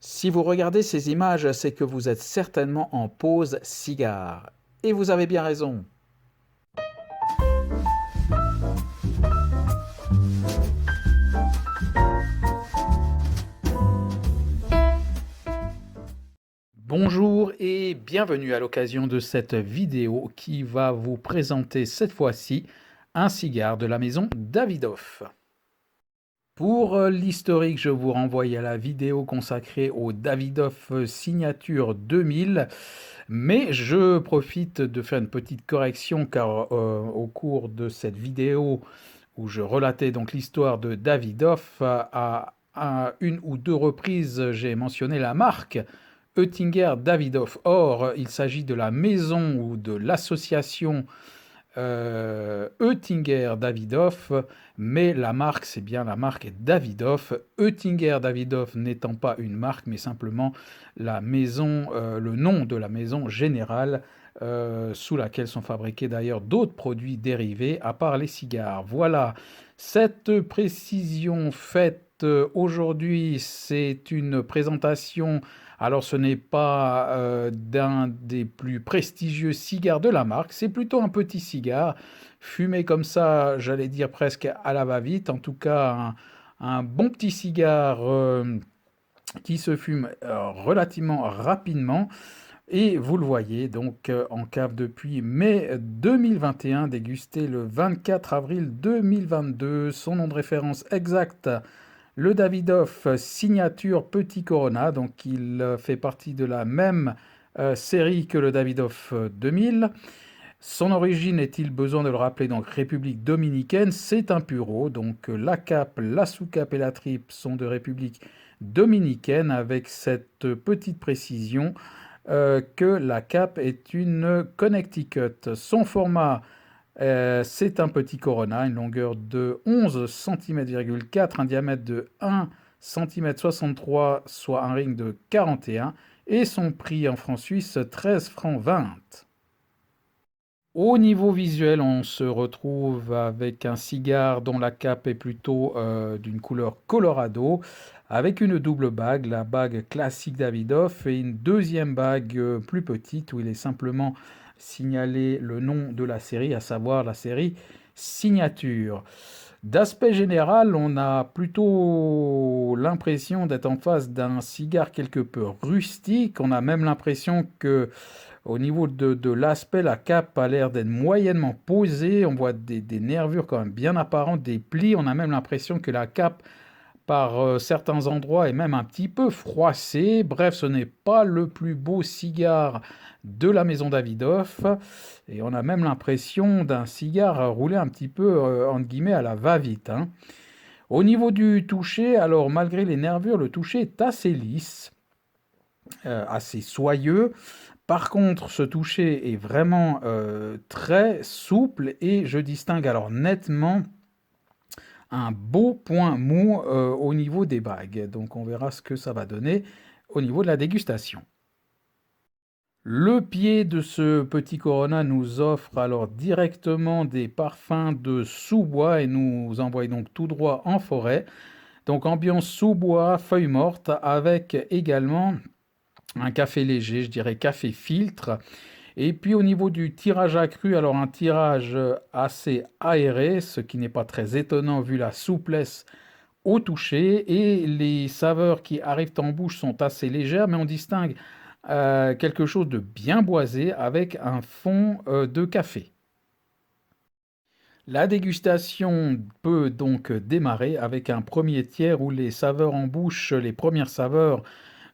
Si vous regardez ces images, c'est que vous êtes certainement en pause cigare. Et vous avez bien raison. Bonjour et bienvenue à l'occasion de cette vidéo qui va vous présenter cette fois-ci un cigare de la maison Davidoff. Pour l'historique, je vous renvoie à la vidéo consacrée au Davidoff Signature 2000, mais je profite de faire une petite correction car au cours de cette vidéo où je relatais donc l'histoire de Davidoff, à une ou deux reprises, j'ai mentionné la marque Oettinger Davidoff. Or, il s'agit de la maison ou de l'association Oettinger Davidoff, mais la marque, c'est bien la marque Davidoff. Oettinger Davidoff n'étant pas une marque, mais simplement la maison, le nom de la maison générale, sous laquelle sont fabriqués d'ailleurs d'autres produits dérivés, à part les cigares. Voilà, cette précision faite aujourd'hui, c'est une présentation. Alors, ce n'est pas d'un des plus prestigieux cigares de la marque, c'est plutôt un petit cigare, fumé comme ça, j'allais dire presque à la va-vite, en tout cas un bon petit cigare qui se fume relativement rapidement. Et vous le voyez donc en cave depuis mai 2021, dégusté le 24 avril 2022. Son nom de référence exact, le Davidoff Signature Petit Corona, donc il fait partie de la même série que le Davidoff 2000. Son origine, est-il besoin de le rappeler, donc République dominicaine, c'est un puro, donc la cape, la sous-cape et la tripe sont de République dominicaine, avec cette petite précision que la cape est une Connecticut. Son format, c'est un petit Corona, une longueur de 11 cm,4 cm, un diamètre de 1 cm 63, soit un ring de 41, et son prix en francs suisses, 13 francs 20. Au niveau visuel, on se retrouve avec un cigare dont la cape est plutôt d'une couleur Colorado, avec une double bague, la bague classique Davidoff, et une deuxième bague plus petite où il est simplement signalé le nom de la série, à savoir la série Signature. D'aspect général, on a plutôt l'impression d'être en face d'un cigare quelque peu rustique. On a même l'impression que au niveau de l'aspect, la cape a l'air d'être moyennement posée. On voit des nervures quand même bien apparentes, des plis. On a même l'impression que la cape, par certains endroits, est même un petit peu froissée. Bref, ce n'est pas le plus beau cigare de la maison Davidoff. Et on a même l'impression d'un cigare roulé un petit peu, entre guillemets, à la va-vite, hein. Au niveau du toucher, alors malgré les nervures, le toucher est assez lisse, assez soyeux. Par contre, ce toucher est vraiment très souple et je distingue alors nettement un beau point mou au niveau des bagues. Donc on verra ce que ça va donner au niveau de la dégustation. Le pied de ce petit Corona nous offre alors directement des parfums de sous-bois et nous envoie donc tout droit en forêt. Donc ambiance sous-bois, feuilles mortes, avec également un café léger, je dirais café filtre. Et puis au niveau du tirage accru, alors un tirage assez aéré, ce qui n'est pas très étonnant vu la souplesse au toucher. Et les saveurs qui arrivent en bouche sont assez légères, mais on distingue quelque chose de bien boisé avec un fond de café. La dégustation peut donc démarrer avec un premier tiers où les saveurs en bouche, les premières saveurs,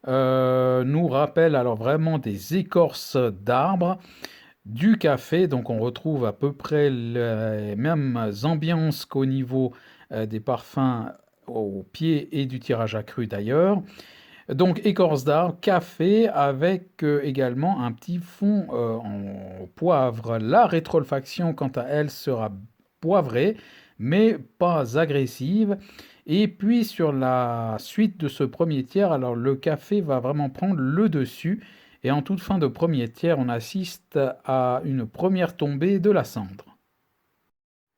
nous rappellent alors vraiment des écorces d'arbres, du café, donc on retrouve à peu près les mêmes ambiances qu'au niveau des parfums au pied et du tirage accru d'ailleurs. Donc écorce d'arbre, café avec également un petit fond en poivre. La rétroolfaction, quant à elle, sera poivrée, mais pas agressive. Et puis sur la suite de ce premier tiers, alors le café va vraiment prendre le dessus. Et en toute fin de premier tiers, on assiste à une première tombée de la cendre.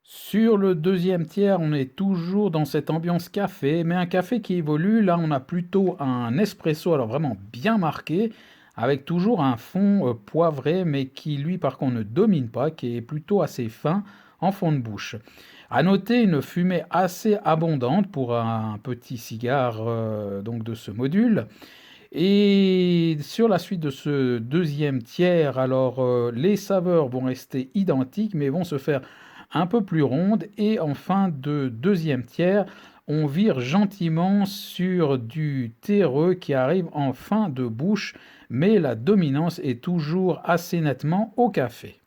Sur le deuxième tiers, on est toujours dans cette ambiance café, mais un café qui évolue. Là, on a plutôt un espresso, alors vraiment bien marqué, avec toujours un fond poivré, mais qui lui, par contre, ne domine pas, qui est plutôt assez fin en fond de bouche. À noter une fumée assez abondante pour un petit cigare donc de ce module. Et sur la suite de ce deuxième tiers, alors les saveurs vont rester identiques, mais vont se faire un peu plus rondes. Et en fin de deuxième tiers, on vire gentiment sur du terreux qui arrive en fin de bouche, mais la dominance est toujours assez nettement au café.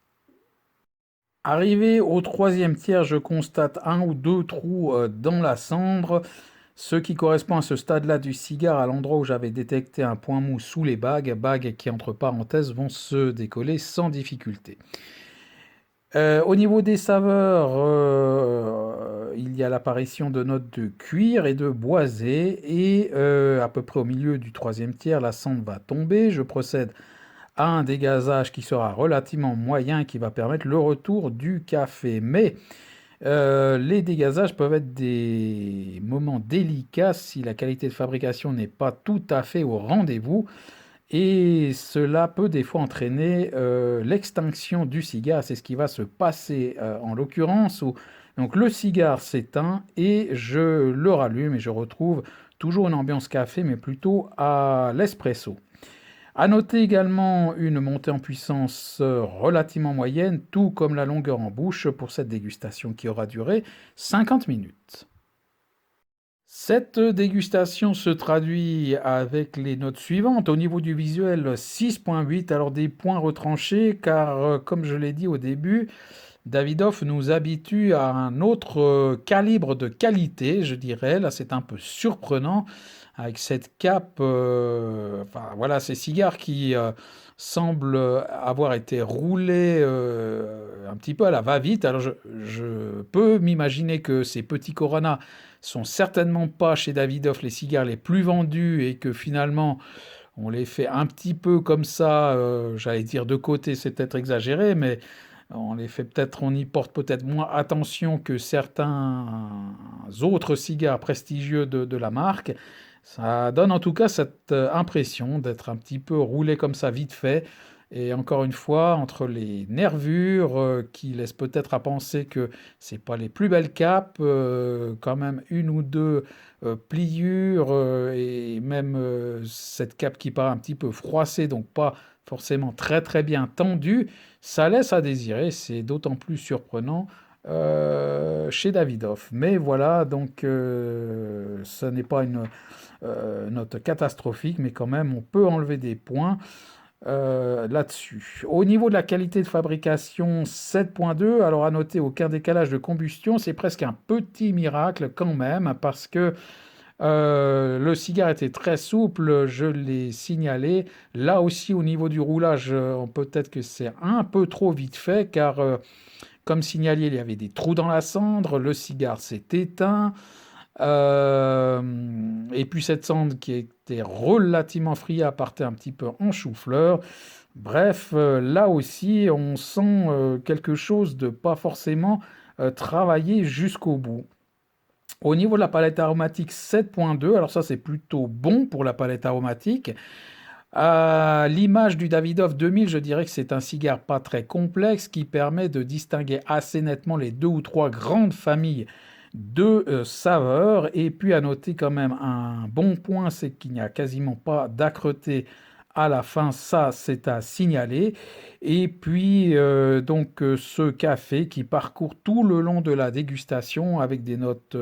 Arrivé au troisième tiers, je constate un ou deux trous dans la cendre, ce qui correspond à ce stade-là du cigare, à l'endroit où j'avais détecté un point mou sous les bagues qui, entre parenthèses, vont se décoller sans difficulté. Au niveau des saveurs, il y a l'apparition de notes de cuir et de boisé, et à peu près au milieu du troisième tiers, la cendre va tomber. Je procède à un dégazage qui sera relativement moyen, qui va permettre le retour du café. Mais les dégazages peuvent être des moments délicats si la qualité de fabrication n'est pas tout à fait au rendez-vous. Et cela peut des fois entraîner l'extinction du cigare. C'est ce qui va se passer en l'occurrence où donc le cigare s'éteint et je le rallume et je retrouve toujours une ambiance café, mais plutôt à l'espresso. À noter également une montée en puissance relativement moyenne, tout comme la longueur en bouche pour cette dégustation qui aura duré 50 minutes. Cette dégustation se traduit avec les notes suivantes. Au niveau du visuel, 6,8, alors des points retranchés, car comme je l'ai dit au début, Davidoff nous habitue à un autre calibre de qualité, je dirais. Là, c'est un peu surprenant avec cette cape, enfin voilà, ces cigares qui semblent avoir été roulés un petit peu à la va-vite. Alors je peux m'imaginer que ces petits Corona sont certainement pas chez Davidoff les cigares les plus vendus et que finalement on les fait un petit peu comme ça, j'allais dire de côté, c'est peut-être exagéré, mais on les fait peut-être, on y porte peut-être moins attention que certains autres cigares prestigieux de la marque. Ça donne en tout cas cette impression d'être un petit peu roulé comme ça vite fait. Et encore une fois, entre les nervures qui laissent peut-être à penser que c'est pas les plus belles capes, quand même une ou deux pliures et même cette cape qui paraît un petit peu froissée, donc pas forcément très très bien tendue, ça laisse à désirer. C'est d'autant plus surprenant chez Davidoff. Mais voilà, donc ce n'est pas une note catastrophique, mais quand même, on peut enlever des points là-dessus. Au niveau de la qualité de fabrication, 7,2. Alors à noter, aucun décalage de combustion, c'est presque un petit miracle quand même, parce que le cigare était très souple, je l'ai signalé. Là aussi, au niveau du roulage, peut-être que c'est un peu trop vite fait, car comme signalé, il y avait des trous dans la cendre, le cigare s'est éteint. Euh, et puis cette cendre qui était relativement friable partait un petit peu en chou-fleur. Bref, là aussi, on sent quelque chose de pas forcément travaillé jusqu'au bout. Au niveau de la palette aromatique, 7,2. Alors ça, c'est plutôt bon pour la palette aromatique. À l'image du Davidoff 2000, je dirais que c'est un cigare pas très complexe qui permet de distinguer assez nettement les deux ou trois grandes familles de saveurs. Et puis à noter quand même un bon point, c'est qu'il n'y a quasiment pas d'âcreté à la fin. Ça, c'est à signaler. Et puis ce café qui parcourt tout le long de la dégustation avec des notes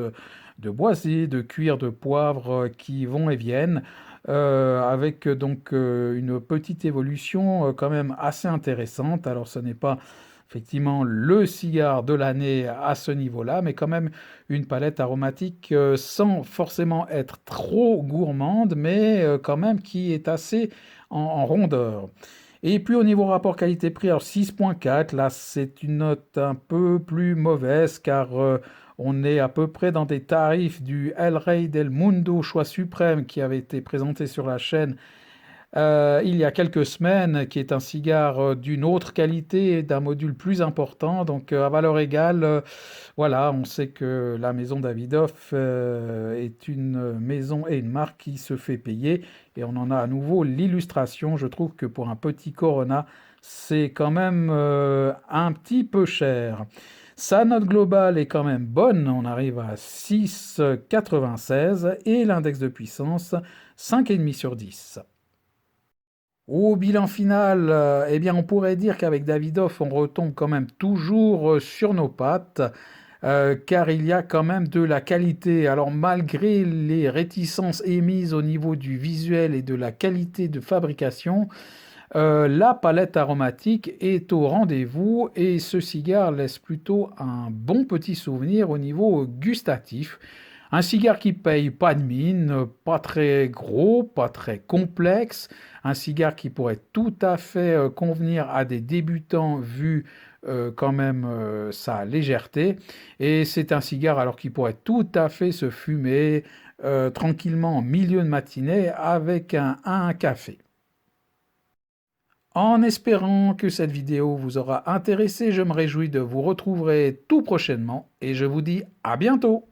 de boisé, de cuir, de poivre qui vont et viennent avec une petite évolution quand même assez intéressante. Alors ce n'est pas effectivement le cigare de l'année à ce niveau-là, mais quand même une palette aromatique sans forcément être trop gourmande, mais quand même qui est assez en rondeur. Et puis au niveau rapport qualité-prix, alors 6,4, là c'est une note un peu plus mauvaise car on est à peu près dans des tarifs du El Rey del Mundo Choix Suprême qui avait été présenté sur la chaîne il y a quelques semaines, qui est un cigare d'une autre qualité, d'un module plus important, donc à valeur égale. Voilà, on sait que la maison Davidoff est une maison et une marque qui se fait payer, et on en a à nouveau l'illustration. Je trouve que pour un petit Corona, c'est quand même un petit peu cher. Sa note globale est quand même bonne, on arrive à 6,96 et l'index de puissance 5,5 sur 10. Au bilan final, eh bien, on pourrait dire qu'avec Davidoff, on retombe quand même toujours sur nos pattes, car il y a quand même de la qualité. Alors, malgré les réticences émises au niveau du visuel et de la qualité de fabrication, la palette aromatique est au rendez-vous et ce cigare laisse plutôt un bon petit souvenir au niveau gustatif. Un cigare qui paye pas de mine, pas très gros, pas très complexe. Un cigare qui pourrait tout à fait convenir à des débutants vu quand même sa légèreté. Et c'est un cigare alors qui pourrait tout à fait se fumer tranquillement en milieu de matinée avec un café. En espérant que cette vidéo vous aura intéressé, je me réjouis de vous retrouver tout prochainement et je vous dis à bientôt.